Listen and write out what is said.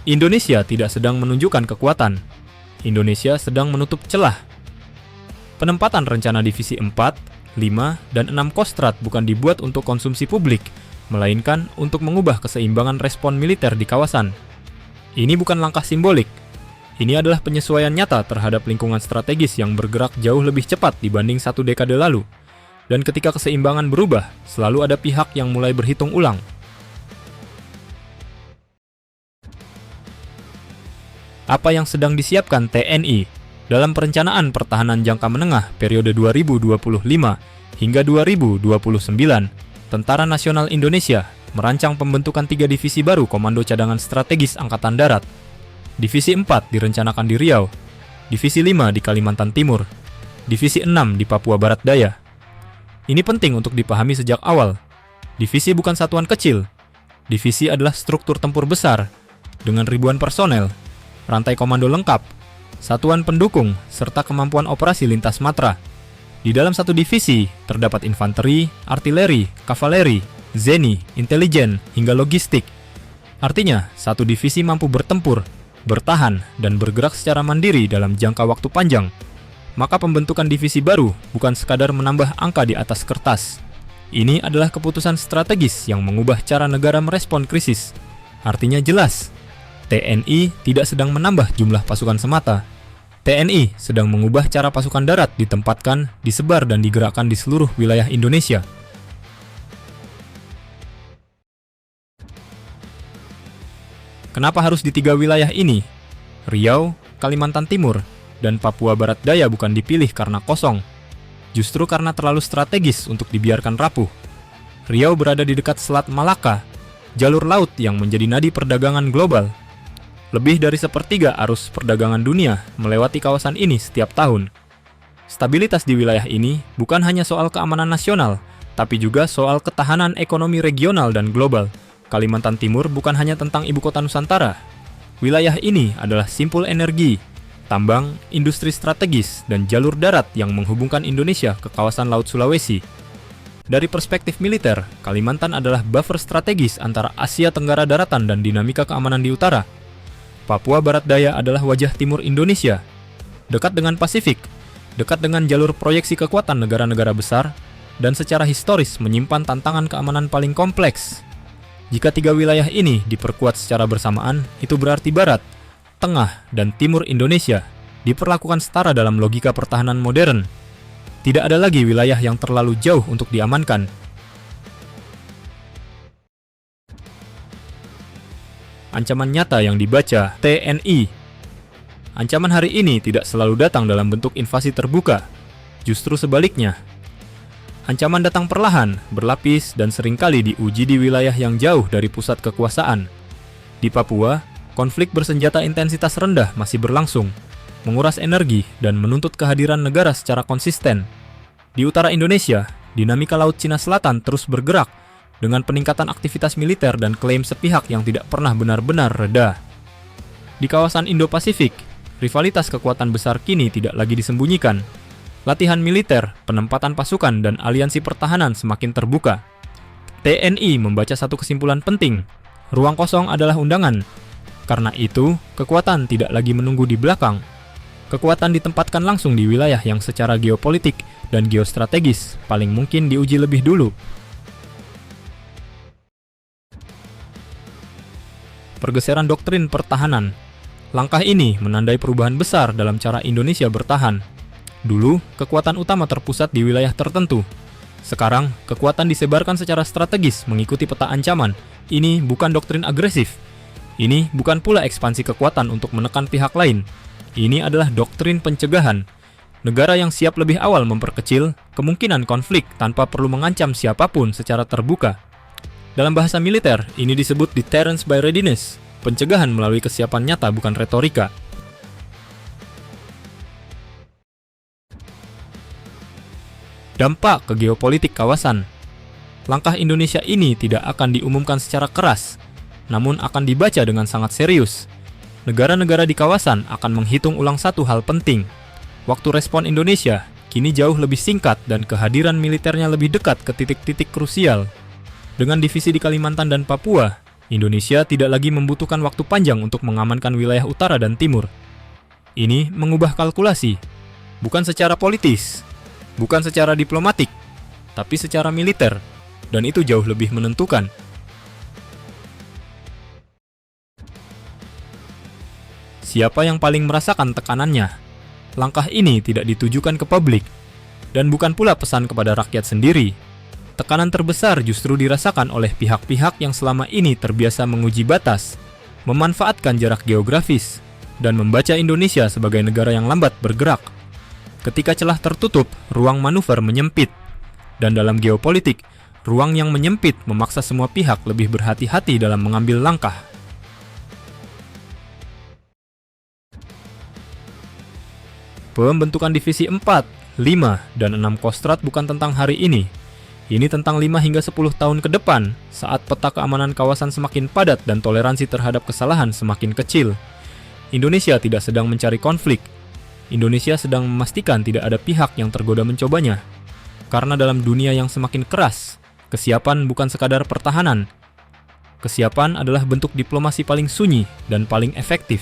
Indonesia tidak sedang menunjukkan kekuatan. Indonesia sedang menutup celah. Penempatan rencana Divisi 4, 5, dan 6 Kostrad bukan dibuat untuk konsumsi publik, melainkan untuk mengubah keseimbangan respon militer di kawasan. Ini bukan langkah simbolik. Ini adalah penyesuaian nyata terhadap lingkungan strategis yang bergerak jauh lebih cepat dibanding 1 dekade lalu. Dan ketika keseimbangan berubah, selalu ada pihak yang mulai berhitung ulang. Apa yang sedang disiapkan TNI dalam perencanaan pertahanan jangka menengah periode 2025 hingga 2029, Tentara Nasional Indonesia merancang pembentukan 3 divisi baru Komando Cadangan Strategis Angkatan Darat. Divisi 4 direncanakan di Riau, Divisi 5 di Kalimantan Timur, Divisi 6 di Papua Barat Daya. Ini penting untuk dipahami sejak awal. Divisi bukan satuan kecil. Divisi adalah struktur tempur besar dengan ribuan personel, rantai komando lengkap, satuan pendukung, serta kemampuan operasi lintas matra. Di dalam satu divisi, terdapat infanteri, artileri, kavaleri, zeni, intelijen, hingga logistik. Artinya, satu divisi mampu bertempur, bertahan, dan bergerak secara mandiri dalam jangka waktu panjang. Maka pembentukan divisi baru bukan sekadar menambah angka di atas kertas. Ini adalah keputusan strategis yang mengubah cara negara merespon krisis. Artinya jelas, TNI tidak sedang menambah jumlah pasukan semata. TNI sedang mengubah cara pasukan darat ditempatkan, disebar, dan digerakkan di seluruh wilayah Indonesia. Kenapa harus di 3 wilayah ini? Riau, Kalimantan Timur, dan Papua Barat Daya bukan dipilih karena kosong, justru karena terlalu strategis untuk dibiarkan rapuh. Riau berada di dekat Selat Malaka, jalur laut yang menjadi nadi perdagangan global. Lebih dari 1/3 arus perdagangan dunia melewati kawasan ini setiap tahun. Stabilitas di wilayah ini bukan hanya soal keamanan nasional, tapi juga soal ketahanan ekonomi regional dan global. Kalimantan Timur bukan hanya tentang ibu kota Nusantara. Wilayah ini adalah simpul energi, tambang, industri strategis, dan jalur darat yang menghubungkan Indonesia ke kawasan Laut Sulawesi. Dari perspektif militer, Kalimantan adalah buffer strategis antara Asia Tenggara daratan dan dinamika keamanan di utara. Papua Barat Daya adalah wajah timur Indonesia, dekat dengan Pasifik, dekat dengan jalur proyeksi kekuatan negara-negara besar, dan secara historis menyimpan tantangan keamanan paling kompleks. Jika 3 wilayah ini diperkuat secara bersamaan, itu berarti Barat, Tengah, dan Timur Indonesia diperlakukan setara dalam logika pertahanan modern. Tidak ada lagi wilayah yang terlalu jauh untuk diamankan. Ancaman nyata yang dibaca TNI. Ancaman hari ini tidak selalu datang dalam bentuk invasi terbuka, justru sebaliknya. Ancaman datang perlahan, berlapis, dan seringkali diuji di wilayah yang jauh dari pusat kekuasaan. Di Papua, konflik bersenjata intensitas rendah masih berlangsung, menguras energi, dan menuntut kehadiran negara secara konsisten. Di utara Indonesia, dinamika Laut Cina Selatan terus bergerak, dengan peningkatan aktivitas militer dan klaim sepihak yang tidak pernah benar-benar reda. Di kawasan Indo-Pasifik, rivalitas kekuatan besar kini tidak lagi disembunyikan. Latihan militer, penempatan pasukan, dan aliansi pertahanan semakin terbuka. TNI membaca satu kesimpulan penting, ruang kosong adalah undangan. Karena itu, kekuatan tidak lagi menunggu di belakang. Kekuatan ditempatkan langsung di wilayah yang secara geopolitik dan geostrategis paling mungkin diuji lebih dulu. Pergeseran doktrin pertahanan. Langkah ini menandai perubahan besar dalam cara Indonesia bertahan. Dulu, kekuatan utama terpusat di wilayah tertentu. Sekarang, kekuatan disebarkan secara strategis mengikuti peta ancaman. Ini bukan doktrin agresif. Ini bukan pula ekspansi kekuatan untuk menekan pihak lain. Ini adalah doktrin pencegahan. Negara yang siap lebih awal memperkecil kemungkinan konflik tanpa perlu mengancam siapapun secara terbuka. Dalam bahasa militer, ini disebut deterrence by readiness, pencegahan melalui kesiapan nyata bukan retorika. Dampak ke geopolitik kawasan. Langkah Indonesia ini tidak akan diumumkan secara keras, namun akan dibaca dengan sangat serius. Negara-negara di kawasan akan menghitung ulang satu hal penting. Waktu respon Indonesia kini jauh lebih singkat dan kehadiran militernya lebih dekat ke titik-titik krusial. Dengan divisi di Kalimantan dan Papua, Indonesia tidak lagi membutuhkan waktu panjang untuk mengamankan wilayah utara dan timur. Ini mengubah kalkulasi, bukan secara politis, bukan secara diplomatik, tapi secara militer, dan itu jauh lebih menentukan. Siapa yang paling merasakan tekanannya? Langkah ini tidak ditujukan ke publik, dan bukan pula pesan kepada rakyat sendiri. Tekanan terbesar justru dirasakan oleh pihak-pihak yang selama ini terbiasa menguji batas, memanfaatkan jarak geografis, dan membaca Indonesia sebagai negara yang lambat bergerak. Ketika celah tertutup, ruang manuver menyempit. Dan dalam geopolitik, ruang yang menyempit memaksa semua pihak lebih berhati-hati dalam mengambil langkah. Pembentukan divisi 4, 5, dan 6 Kostrad bukan tentang hari ini. Ini tentang 5 hingga 10 tahun ke depan, saat peta keamanan kawasan semakin padat dan toleransi terhadap kesalahan semakin kecil. Indonesia tidak sedang mencari konflik. Indonesia sedang memastikan tidak ada pihak yang tergoda mencobanya. Karena dalam dunia yang semakin keras, kesiapan bukan sekadar pertahanan. Kesiapan adalah bentuk diplomasi paling sunyi dan paling efektif.